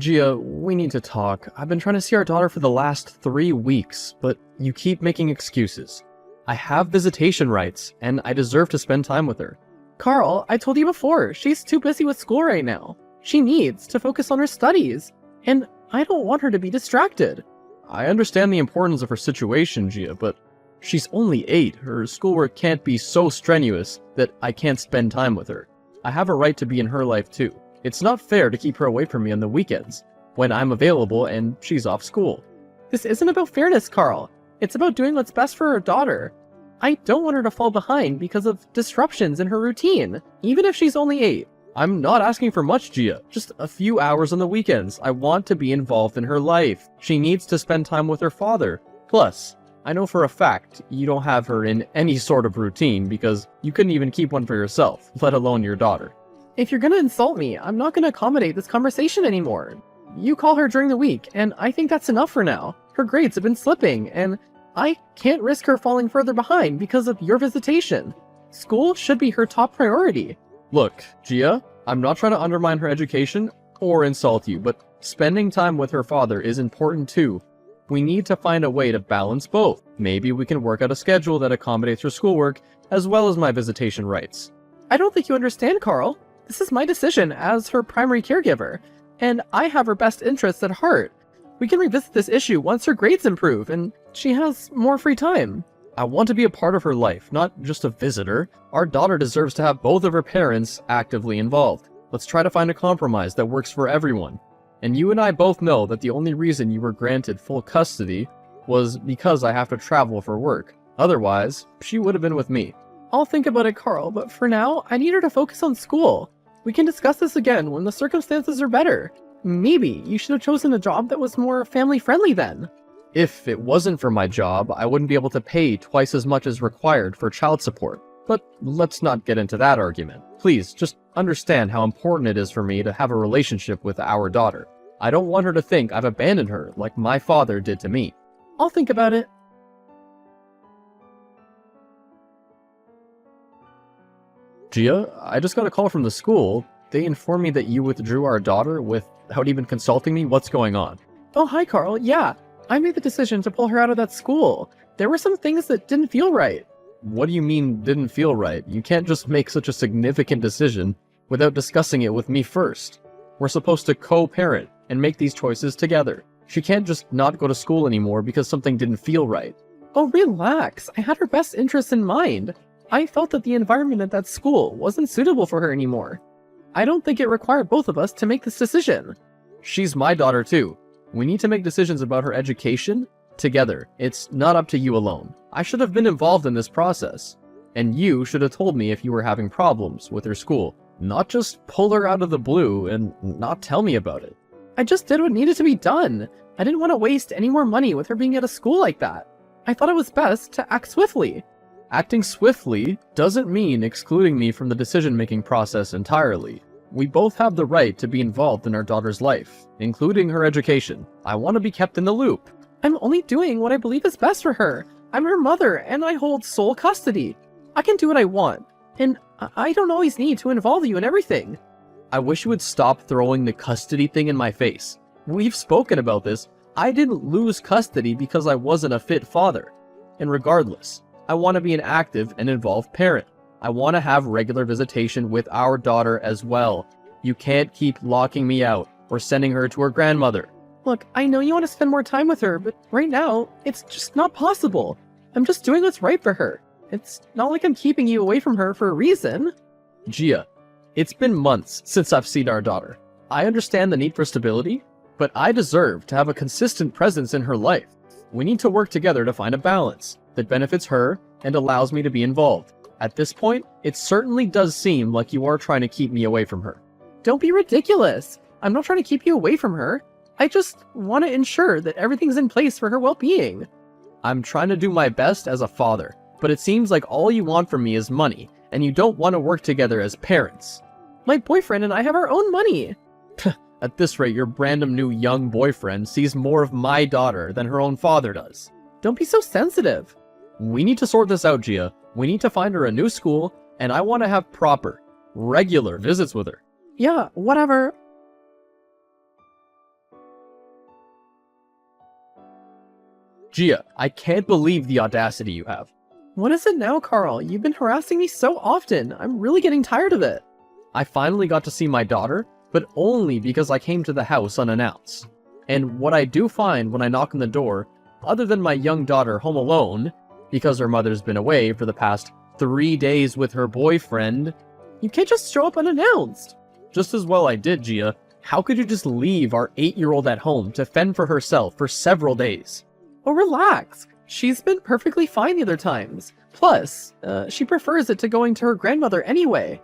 Gia, we need to talk. I've been trying to see our daughter for the last 3 weeks, but you keep making excuses. I have visitation rights, and I deserve to spend time with her. Carl, I told you before, she's too busy with school right now. She needs to focus on her studies, and I don't want her to be distracted. I understand the importance of her situation, Gia, but she's only 8. Her schoolwork can't be so strenuous that I can't spend time with her. I have a right to be in her life too. It's not fair to keep her away from me on the weekends, when I'm available and she's off school. This isn't about fairness, Carl. It's about doing what's best for her daughter. I don't want her to fall behind because of disruptions in her routine, even if she's only 8. I'm not asking for much, Gia. Just a few hours on the weekends. I want to be involved in her life. She needs to spend time with her father. Plus, I know for a fact you don't have her in any sort of routine because you couldn't even keep one for yourself, let alone your daughter. If you're gonna insult me, I'm not gonna accommodate this conversation anymore. You call her during the week, and I think that's enough for now. Her grades have been slipping, and I can't risk her falling further behind because of your visitation. School should be her top priority. Look, Gia, I'm not trying to undermine her education or insult you, but spending time with her father is important too. We need to find a way to balance both. Maybe we can work out a schedule that accommodates her schoolwork as well as my visitation rights. I don't think you understand, Carl. This is my decision as her primary caregiver, and I have her best interests at heart. We can revisit this issue once her grades improve and she has more free time. I want to be a part of her life, not just a visitor. Our daughter deserves to have both of her parents actively involved. Let's try to find a compromise that works for everyone. And you and I both know that the only reason you were granted full custody was because I have to travel for work. Otherwise, she would have been with me. I'll think about it, Carl, but for now, I need her to focus on school. We can discuss this again when the circumstances are better. Maybe you should have chosen a job that was more family-friendly then. If it wasn't for my job, I wouldn't be able to pay twice as much as required for child support. But let's not get into that argument. Please, just understand how important it is for me to have a relationship with our daughter. I don't want her to think I've abandoned her like my father did to me. I'll think about it. Gia, I just got a call from the school. They informed me that you withdrew our daughter without even consulting me. What's going on? Oh, hi, Carl. Yeah, I made the decision to pull her out of that school. There were some things that didn't feel right. What do you mean, didn't feel right? You can't just make such a significant decision without discussing it with me first. We're supposed to co-parent and make these choices together. She can't just not go to school anymore because something didn't feel right. Oh, relax. I had her best interests in mind. I felt that the environment at that school wasn't suitable for her anymore. I don't think it required both of us to make this decision. She's my daughter too. We need to make decisions about her education together. It's not up to you alone. I should have been involved in this process. And you should have told me if you were having problems with her school. Not just pull her out of the blue and not tell me about it. I just did what needed to be done. I didn't want to waste any more money with her being at a school like that. I thought it was best to act swiftly. Acting swiftly doesn't mean excluding me from the decision-making process entirely. We both have the right to be involved in our daughter's life, including her education. I want to be kept in the loop. I'm only doing what I believe is best for her. I'm her mother, and I hold sole custody. I can do what I want, and I don't always need to involve you in everything. I wish you would stop throwing the custody thing in my face. We've spoken about this. I didn't lose custody because I wasn't a fit father. And regardless, I want to be an active and involved parent. I want to have regular visitation with our daughter as well. You can't keep locking me out or sending her to her grandmother. Look, I know you want to spend more time with her, but right now, it's just not possible. I'm just doing what's right for her. It's not like I'm keeping you away from her for a reason. Gia, it's been months since I've seen our daughter. I understand the need for stability, but I deserve to have a consistent presence in her life. We need to work together to find a balance that benefits her and allows me to be involved. At this point, it certainly does seem like you are trying to keep me away from her. Don't be ridiculous. I'm not trying to keep you away from her. I just want to ensure that everything's in place for her well-being. I'm trying to do my best as a father, but it seems like all you want from me is money, and you don't want to work together as parents. My boyfriend and I have our own money. At this rate, your random new young boyfriend sees more of my daughter than her own father does. Don't be so sensitive. We need to sort this out, Gia. We need to find her a new school, and I want to have proper, regular visits with her. Yeah, whatever. Gia, I can't believe the audacity you have. What is it now, Carl? You've been harassing me so often. I'm really getting tired of it. I finally got to see my daughter, but only because I came to the house unannounced. And what I do find when I knock on the door, other than my young daughter home alone, because her mother's been away for the past 3 days with her boyfriend. You can't just show up unannounced. Just as well I did, Gia. How could you just leave our 8-year-old at home to fend for herself for several days? Oh, relax. She's been perfectly fine the other times. Plus, she prefers it to going to her grandmother anyway.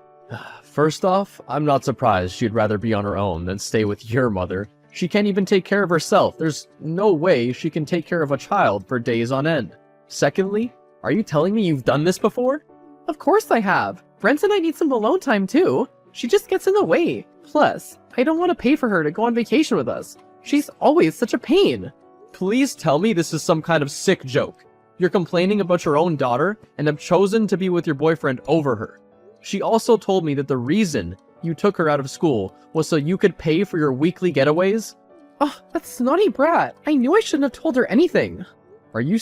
First off, I'm not surprised she'd rather be on her own than stay with your mother. She can't even take care of herself. There's no way she can take care of a child for days on end. Secondly, are you telling me you've done this before? Of course I have. Brent and I need some alone time too. She just gets in the way. Plus, I don't want to pay for her to go on vacation with us. She's always such a pain. Please tell me this is some kind of sick joke. You're complaining about your own daughter and have chosen to be with your boyfriend over her. She also told me that the reason you took her out of school was so you could pay for your weekly getaways. Oh, that snotty brat. I knew I shouldn't have told her anything. Are you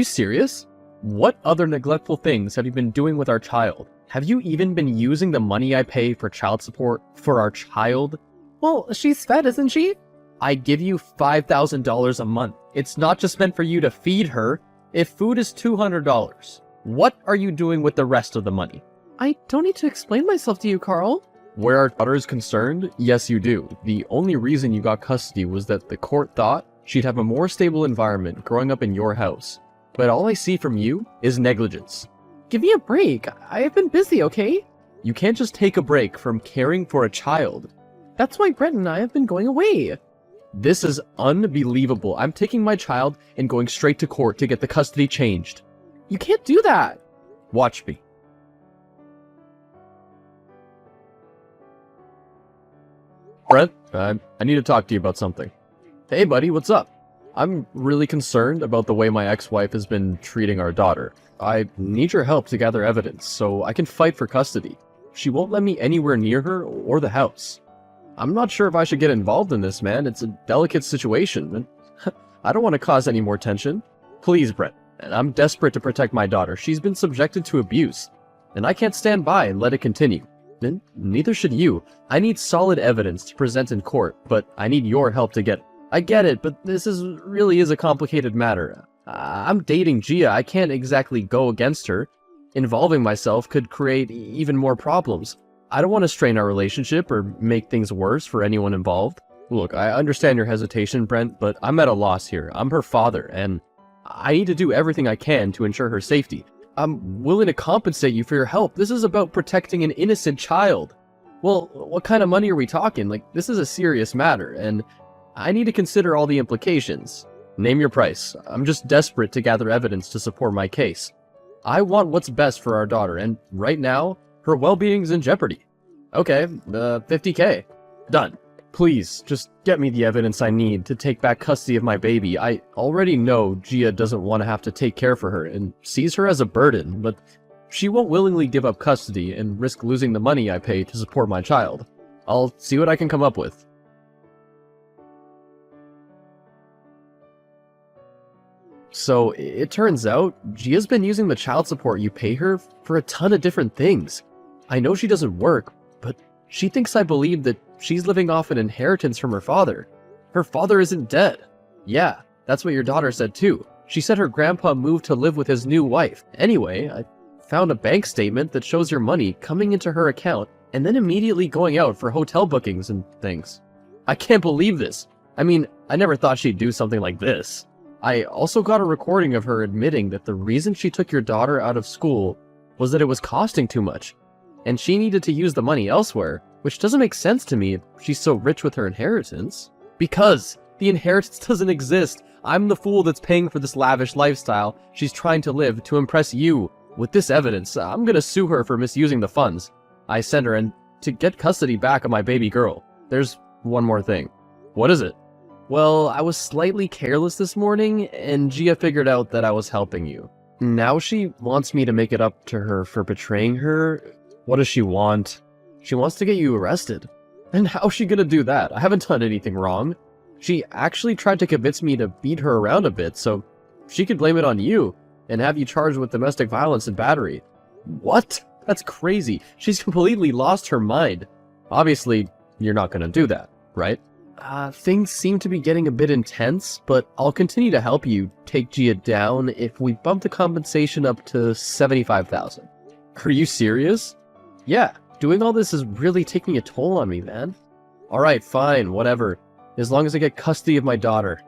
serious? What other neglectful things have you been doing with our child? Have you even been using the money I pay for child support for our child? Well, she's fed, isn't she? I give you $5,000 a month. It's not just meant for you to feed her. If food is $200, what are you doing with the rest of the money? I don't need to explain myself to you, Carl. Where our daughter is concerned, yes you do. The only reason you got custody was that the court thought she'd have a more stable environment growing up in your house. But all I see from you is negligence. Give me a break. I have been busy, okay? You can't just take a break from caring for a child. That's why Brent and I have been going away. This is unbelievable. I'm taking my child and going straight to court to get the custody changed. You can't do that. Watch me. Brent, I need to talk to you about something. Hey buddy, what's up? I'm really concerned about the way my ex-wife has been treating our daughter. I need your help to gather evidence so I can fight for custody. She won't let me anywhere near her or the house. I'm not sure if I should get involved in this, man. It's a delicate situation, and I don't want to cause any more tension. Please, Brent, and I'm desperate to protect my daughter. She's been subjected to abuse, and I can't stand by and let it continue. And neither should you. I need solid evidence to present in court, but I need your help to get it. I get it, but this really is a complicated matter. I'm dating Gia. I can't exactly go against her. Involving myself could create even more problems. I don't want to strain our relationship or make things worse for anyone involved. Look, I understand your hesitation, Brent, but I'm at a loss here. I'm her father, and I need to do everything I can to ensure her safety. I'm willing to compensate you for your help. This is about protecting an innocent child. Well, what kind of money are we talking? Like, this is a serious matter, and I need to consider all the implications. Name your price. I'm just desperate to gather evidence to support my case. I want what's best for our daughter, and right now, her well-being's in jeopardy. Okay, $50K. Done. Please, just get me the evidence I need to take back custody of my baby. I already know Gia doesn't want to have to take care for her and sees her as a burden, but she won't willingly give up custody and risk losing the money I pay to support my child. I'll see what I can come up with. So, it turns out, Gia's been using the child support you pay her for a ton of different things. I know she doesn't work, but she thinks I believe that she's living off an inheritance from her father. Her father isn't dead. Yeah, that's what your daughter said too. She said her grandpa moved to live with his new wife. Anyway, I found a bank statement that shows your money coming into her account and then immediately going out for hotel bookings and things. I can't believe this. I mean, I never thought she'd do something like this. I also got a recording of her admitting that the reason she took your daughter out of school was that it was costing too much, and she needed to use the money elsewhere, which doesn't make sense to me if she's so rich with her inheritance. Because the inheritance doesn't exist. I'm the fool that's paying for this lavish lifestyle she's trying to live to impress you. With this evidence, I'm gonna sue her for misusing the funds I sent her and to get custody back of my baby girl. There's one more thing. What is it? Well, I was slightly careless this morning, and Gia figured out that I was helping you. Now she wants me to make it up to her for betraying her. What does she want? She wants to get you arrested. And how's she gonna do that? I haven't done anything wrong. She actually tried to convince me to beat her around a bit, so She could blame it on you and have you charged with domestic violence and battery. What? That's crazy. She's completely lost her mind. Obviously, you're not gonna do that, right? Things seem to be getting a bit intense, but I'll continue to help you take Gia down if we bump the compensation up to 75,000. Are you serious? Yeah, doing all this is really taking a toll on me, man. Alright, fine, whatever. As long as I get custody of my daughter.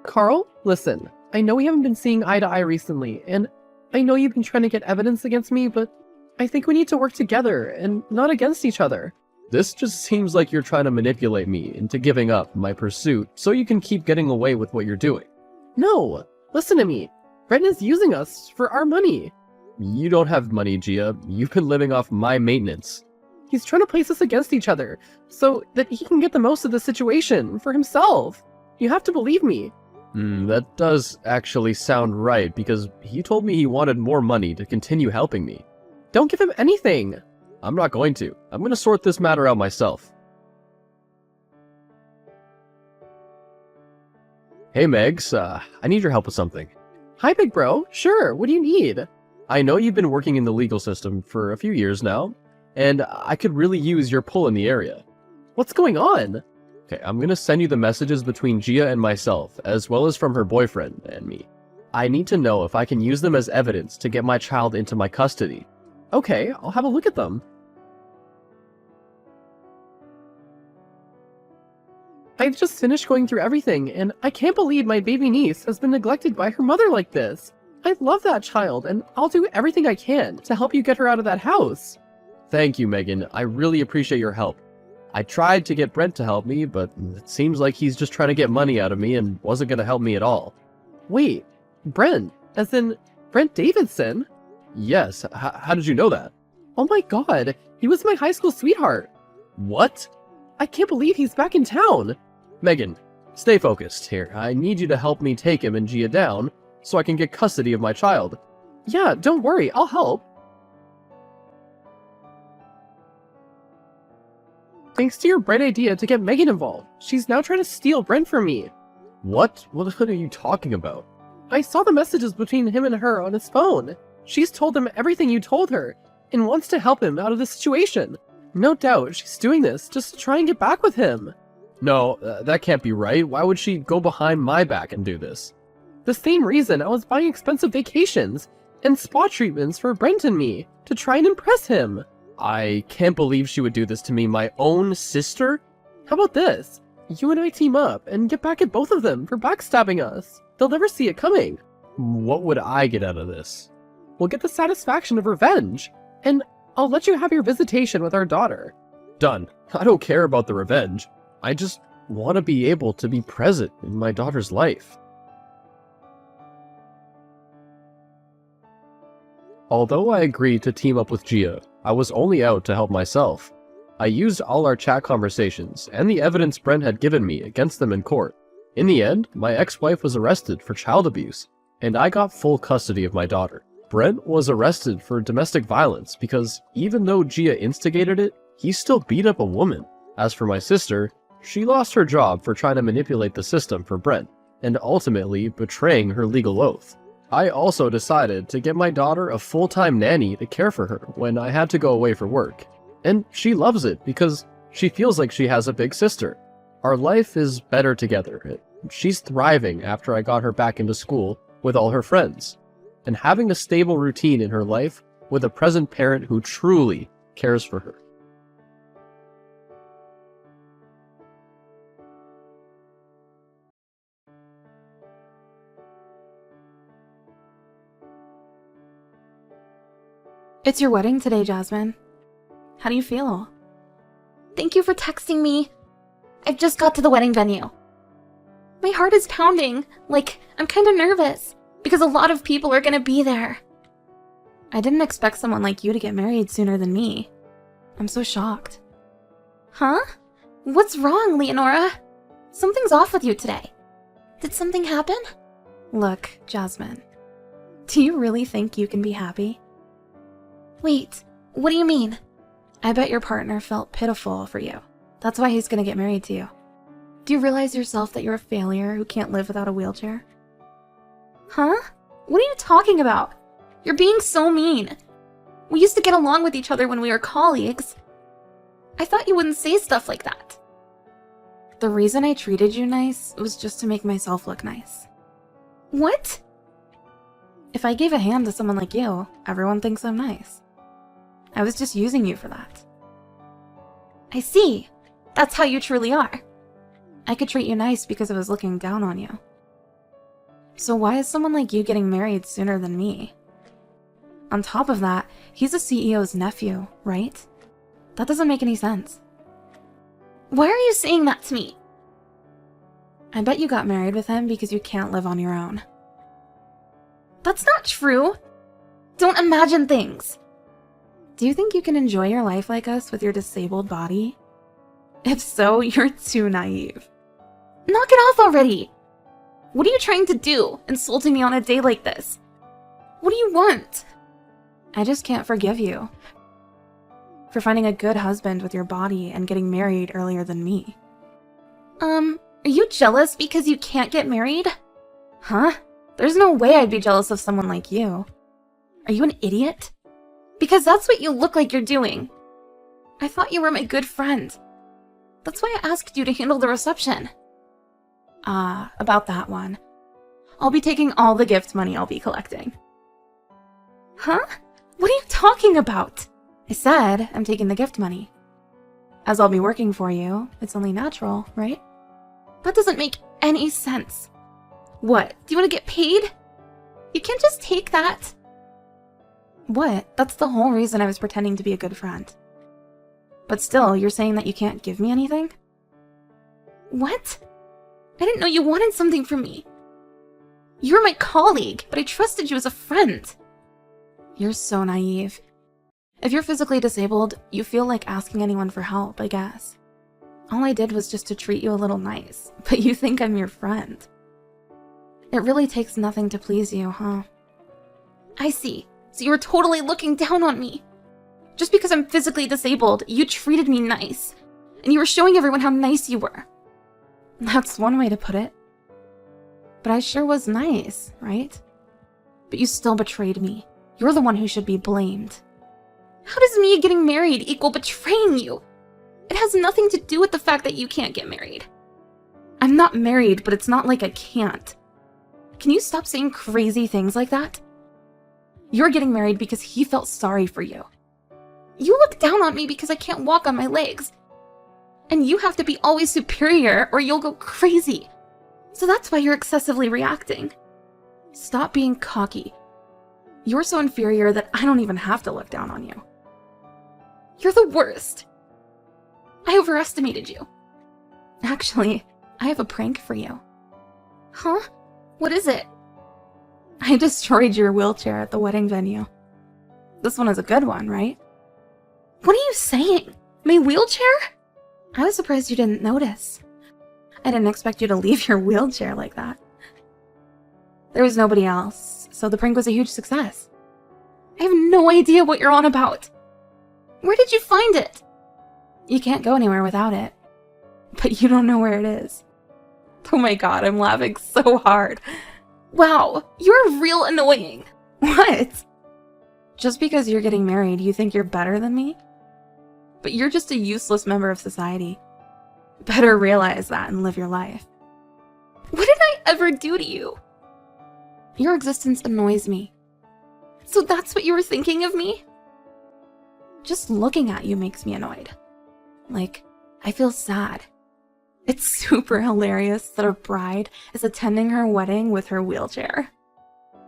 Carl, listen, I know we haven't been seeing eye to eye recently, and I know you've been trying to get evidence against me, but I think we need to work together and not against each other. This just seems like you're trying to manipulate me into giving up my pursuit so you can keep getting away with what you're doing. No, listen to me. Bren is using us for our money. You don't have money, Gia. You've been living off my maintenance. He's trying to place us against each other so that he can get the most of the situation for himself. You have to believe me. That does actually sound right, because he told me he wanted more money to continue helping me. Don't give him anything. I'm not going to. I'm going to sort this matter out myself. Hey, Megs, I need your help with something. Hi, big bro. Sure, what do you need? I know you've been working in the legal system for a few years now, and I could really use your pull in the area. What's going on? Okay, I'm gonna send you the messages between Gia and myself, as well as from her boyfriend and me. I need to know if I can use them as evidence to get my child into my custody. Okay, I'll have a look at them. I've just finished going through everything, and I can't believe my baby niece has been neglected by her mother like this. I love that child, and I'll do everything I can to help you get her out of that house. Thank you, Megan. I really appreciate your help. I tried to get Brent to help me, but it seems like he's just trying to get money out of me and wasn't going to help me at all. Wait, Brent? As in Brent Davidson? Yes, how did you know that? Oh my god, he was my high school sweetheart. What? I can't believe he's back in town. Megan, stay focused here. I need you to help me take him and Gia down so I can get custody of my child. Yeah, don't worry, I'll help. Thanks to your bright idea to get Megan involved, she's now trying to steal Brent from me. What? What are you talking about? I saw the messages between him and her on his phone. She's told him everything you told her, and wants to help him out of the situation. No doubt she's doing this just to try and get back with him. No, that can't be right. Why would she go behind my back and do this? The same reason I was buying expensive vacations and spa treatments for Brent and me, to try and impress him. I can't believe she would do this to me, my own sister? How about this? You and I team up and get back at both of them for backstabbing us. They'll never see it coming. What would I get out of this? We'll get the satisfaction of revenge, and I'll let you have your visitation with our daughter. Done. I don't care about the revenge. I just want to be able to be present in my daughter's life. Although I agreed to team up with Gia, I was only out to help myself. I used all our chat conversations and the evidence Bren had given me against them in court. In the end, my ex-wife was arrested for child abuse, and I got full custody of my daughter. Brent was arrested for domestic violence because even though Gia instigated it, he still beat up a woman. As for my sister, she lost her job for trying to manipulate the system for Brent, and ultimately betraying her legal oath. I also decided to get my daughter a full-time nanny to care for her when I had to go away for work. And she loves it because she feels like she has a big sister. Our life is better together. She's thriving after I got her back into school with all her friends, and having a stable routine in her life with a present parent who truly cares for her. It's your wedding today, Jasmine. How do you feel? Thank you for texting me. I've just got to the wedding venue. My heart is pounding, like I'm kind of nervous, because a lot of people are gonna be there. I didn't expect someone like you to get married sooner than me. I'm so shocked. Huh? What's wrong, Leonora? Something's off with you today. Did something happen? Look, Jasmine, do you really think you can be happy? Wait, what do you mean? I bet your partner felt pitiful for you. That's why he's gonna get married to you. Do you realize yourself that you're a failure who can't live without a wheelchair? Huh? What are you talking about? You're being so mean. We used to get along with each other when we were colleagues. I thought you wouldn't say stuff like that. The reason I treated you nice was just to make myself look nice. What? If I gave a hand to someone like you, everyone thinks I'm nice. I was just using you for that. I see. That's how you truly are. I could treat you nice because I was looking down on you. So why is someone like you getting married sooner than me? On top of that, he's a CEO's nephew, right? That doesn't make any sense. Why are you saying that to me? I bet you got married with him because you can't live on your own. That's not true. Don't imagine things. Do you think you can enjoy your life like us with your disabled body? If so, you're too naive. Knock it off already. What are you trying to do, insulting me on a day like this? What do you want? I just can't forgive you for finding a good husband with your body and getting married earlier than me. Are you jealous because you can't get married? Huh? There's no way I'd be jealous of someone like you. Are you an idiot? Because that's what you look like you're doing. I thought you were my good friend. That's why I asked you to handle the reception. About that one. I'll be taking all the gift money I'll be collecting. Huh? What are you talking about? I said I'm taking the gift money. As I'll be working for you, it's only natural, right? That doesn't make any sense. What? Do you want to get paid? You can't just take that. What? That's the whole reason I was pretending to be a good friend. But still, you're saying that you can't give me anything? What? I didn't know you wanted something from me. You were my colleague, but I trusted you as a friend. You're so naive. If you're physically disabled, you feel like asking anyone for help, I guess. All I did was just to treat you a little nice, but you think I'm your friend. It really takes nothing to please you, huh? I see. So you were totally looking down on me. Just because I'm physically disabled, you treated me nice. And you were showing everyone how nice you were. That's one way to put it. But I sure was nice, right? But you still betrayed me. You're the one who should be blamed. How does me getting married equal betraying you? It has nothing to do with the fact that you can't get married. I'm not married, but it's not like I can't. Can you stop saying crazy things like that? You're getting married because he felt sorry for you. You look down on me because I can't walk on my legs. And you have to be always superior or you'll go crazy. So that's why you're excessively reacting. Stop being cocky. You're so inferior that I don't even have to look down on you. You're the worst. I overestimated you. Actually, I have a prank for you. Huh? What is it? I destroyed your wheelchair at the wedding venue. This one is a good one, right? What are you saying? My wheelchair? I was surprised you didn't notice. I didn't expect you to leave your wheelchair like that. There was nobody else, so the prank was a huge success. I have no idea what you're on about. Where did you find it? You can't go anywhere without it. But you don't know where it is. Oh my god, I'm laughing so hard. Wow, you're real annoying. What? Just because you're getting married, you think you're better than me? But you're just a useless member of society. Better realize that and live your life. What did I ever do to you? Your existence annoys me. So that's what you were thinking of me? Just looking at you makes me annoyed. Like, I feel sad. It's super hilarious that a bride is attending her wedding with her wheelchair.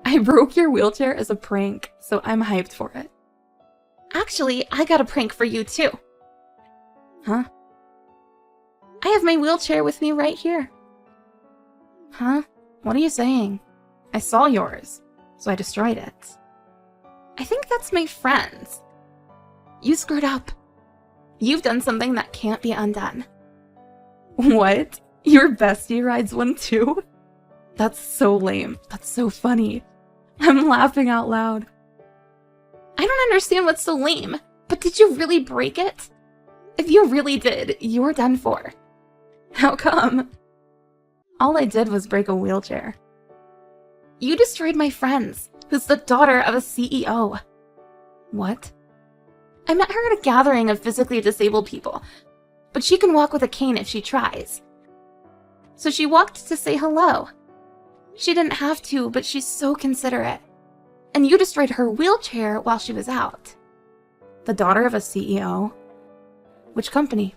I broke your wheelchair as a prank, so I'm hyped for it. Actually, I got a prank for you too. Huh? I have my wheelchair with me right here. Huh? What are you saying? I saw yours, so I destroyed it. I think that's my friend's. You screwed up. You've done something that can't be undone. What? Your bestie rides one too? That's so lame. That's so funny. I'm laughing out loud. I don't understand what's so lame, but did you really break it? If you really did, you're done for. How come? All I did was break a wheelchair. You destroyed my friends, who's the daughter of a CEO. What? I met her at a gathering of physically disabled people, but she can walk with a cane if she tries. So she walked to say hello. She didn't have to, but she's so considerate. And you destroyed her wheelchair while she was out. The daughter of a CEO? Which company?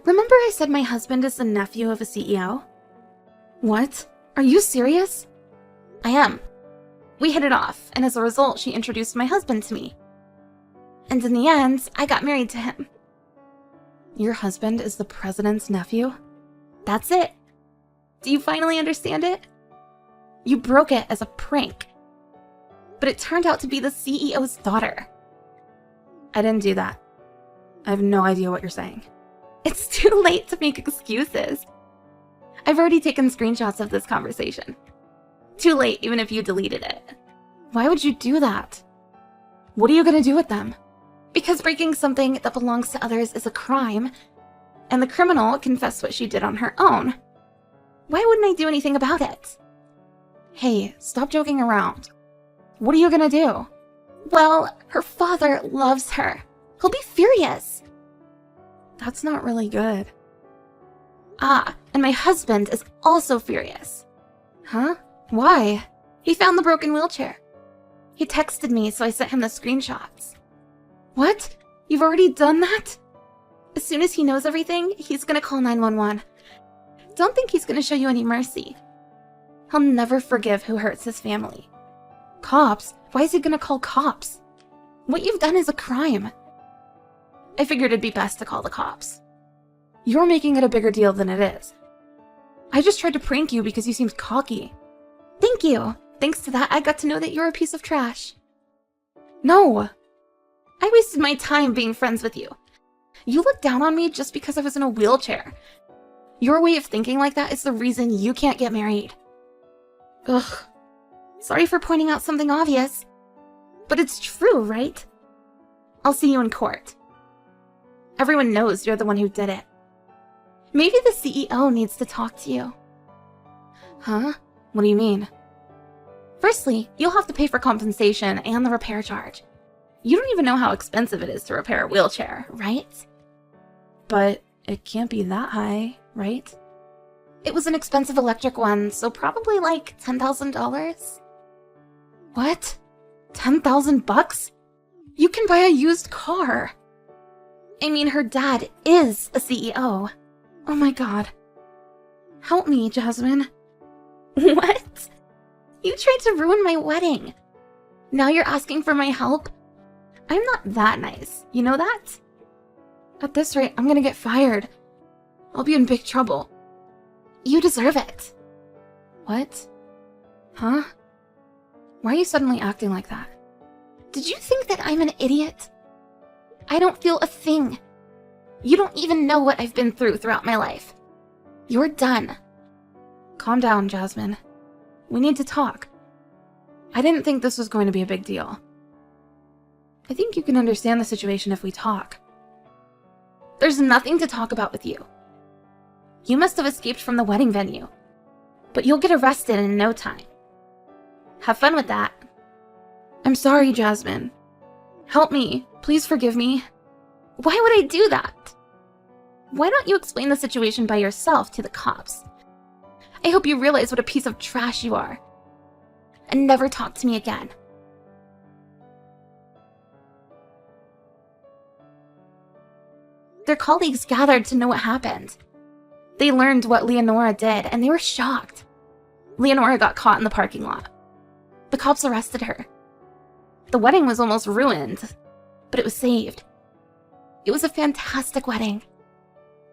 Remember I said my husband is the nephew of a CEO? What? Are you serious? I am. We hit it off, and as a result, she introduced my husband to me. And in the end, I got married to him. Your husband is the president's nephew? That's it. Do you finally understand it? You broke it as a prank. But it turned out to be the CEO's daughter. I didn't do that. I have no idea what you're saying. It's too late to make excuses. I've already taken screenshots of this conversation. Too late, even if you deleted it. Why would you do that? What are you gonna do with them? Because breaking something that belongs to others is a crime, and the criminal confessed what she did on her own. Why wouldn't I do anything about it? Hey, stop joking around. What are you gonna do? Well, her father loves her. He'll be furious. That's not really good. Ah, and my husband is also furious. Huh? Why? He found the broken wheelchair. He texted me, so I sent him the screenshots. What? You've already done that? As soon as he knows everything, he's gonna call 911. Don't think he's gonna show you any mercy. He'll never forgive who hurts his family. Cops? Why is he gonna call cops? What you've done is a crime. I figured it'd be best to call the cops. You're making it a bigger deal than it is. I just tried to prank you because you seemed cocky. Thank you. Thanks to that, I got to know that you're a piece of trash. No. I wasted my time being friends with you. You looked down on me just because I was in a wheelchair. Your way of thinking like that is the reason you can't get married. Ugh. Sorry for pointing out something obvious. But it's true, right? I'll see you in court. Everyone knows you're the one who did it. Maybe the CEO needs to talk to you. Huh? What do you mean? Firstly, you'll have to pay for compensation and the repair charge. You don't even know how expensive it is to repair a wheelchair, right? But it can't be that high, right? It was an expensive electric one, so probably like $10,000. What? 10,000 bucks? You can buy a used car. I mean, her dad is a CEO. Oh my god. Help me, Jasmine. What? You tried to ruin my wedding. Now you're asking for my help? I'm not that nice, you know that? At this rate, I'm gonna get fired. I'll be in big trouble. You deserve it. What? Huh? Why are you suddenly acting like that? Did you think that I'm an idiot? I don't feel a thing. You don't even know what I've been through throughout my life. You're done. Calm down, Jasmine. We need to talk. I didn't think this was going to be a big deal. I think you can understand the situation if we talk. There's nothing to talk about with you. You must have escaped from the wedding venue, but you'll get arrested in no time. Have fun with that. I'm sorry, Jasmine. Help me. Please forgive me. Why would I do that? Why don't you explain the situation by yourself to the cops? I hope you realize what a piece of trash you are. And never talk to me again. Their colleagues gathered to know what happened. They learned what Leonora did, and they were shocked. Leonora got caught in the parking lot. The cops arrested her. The wedding was almost ruined, but it was saved. It was a fantastic wedding.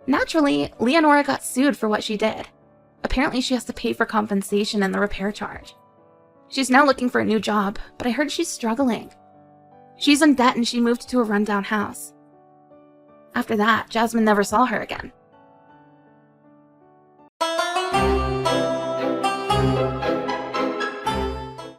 Naturally, Leonora got sued for what she did. Apparently, she has to pay for compensation and the repair charge. She's now looking for a new job, but I heard she's struggling. She's in debt and she moved to a rundown house. After that, Jasmine never saw her again.